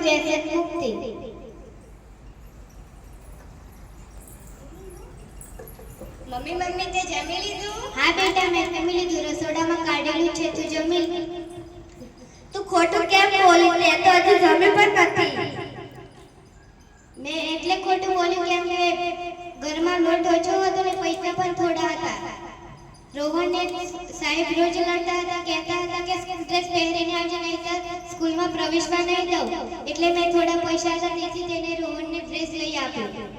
વ્યસન મુક્તિ. મમ્મી તે જમી લીધું? હા બેટા, મેં જમી લીધું. રસોડામાં કાઢેલું છે, તું જમી લે. તું ખોટું કેમ બોલી? તે તો હજુ જમી પણ નથી. મેં એટલે ખોટું બોલ્યું કેમ કે ઘરમાં લોટ ઓછો હતો ને પૈસા પણ થોડા હતા. રોહનને સાહેબ રોજ લડતા હતા, કહેતા હતા કે ડ્રેસ પહેરીને આવજે નહીંતર સ્કૂલમાં પ્રવેશવા નહીં દઉં. એટલે મેં થોડા પૈસા હતા તેથી તેને રોહનને ડ્રેસ લઈ આપ્યો.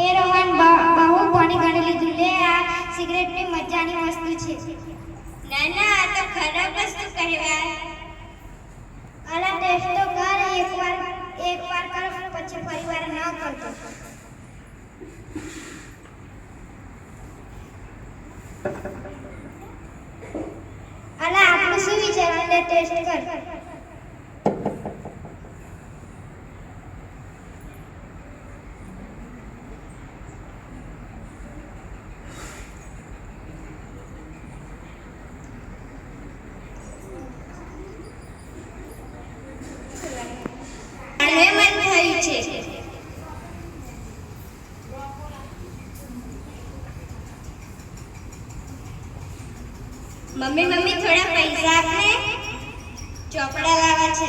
એ રોહન બહુ પાણી કાઢી લીધું. લે, આ સિગરેટની મજાની વસ્તુ છે. ના, આ તો ખરાબ વસ્તુ કહેવાય. અલા, ટેસ્ટ તો કર. એકવાર કર પછી ફરીવાર ન કરતો. અલા, આપણું શું વિચાર? લે, ટેસ્ટ કર. મમ્મી થોડા પૈસા આપને, ચોપડા લાવવા છે.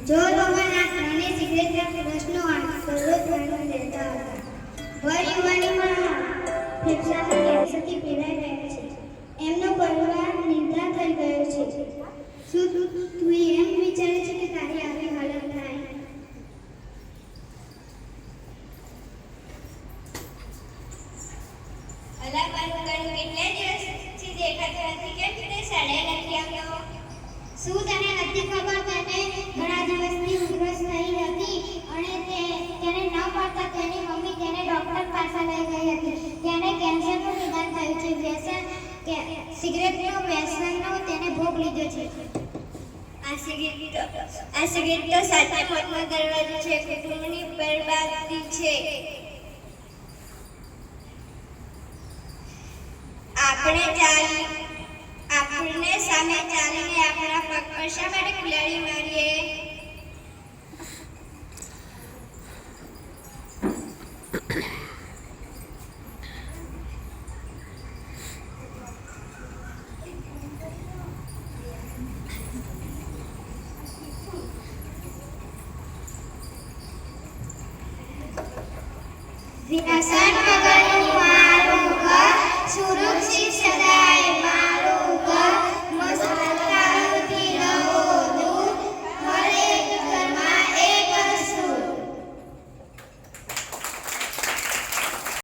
જો લોકોના ત્રણેય સિગરેટના પ્રશ્નો દરરોજ ધ્યાન દેતા હતા. ભર યુવાનીમાં ફેફસાના કેન્સરથી પીડાઈ રહ્યા છે. એમનો પરિવાર નિંદ્રા થઈ ગયો છે. શું તું એમ વિચારે છે કે તારી આવી હાલત થાય? અલા, પણ કેટલા દિવસથી દેખાતો નથી. કેમ તે સાડે નથી આવતો? શું તને નથી ખબર? તેને ઘણા દિવસની ઉધરસ થઈ હતી અને તેને ન મળતા તેની મમ્મી તેને ડોક્ટર પાસે લઈ ગઈ હતી. તેને કેન્સરનું નિદાન થયું છે. સિગરેટનો વ્યસનનો તેને ભોગ લીધો છે. આ સિગરેટ તો સાચા મોતનો દરવાજો છે. કુટુંબની બરબાદી છે. આપણે સામે ચાલીને આપણા પગ પર શા માટે કુલાડી મારીએ? વ્યસન વગરનું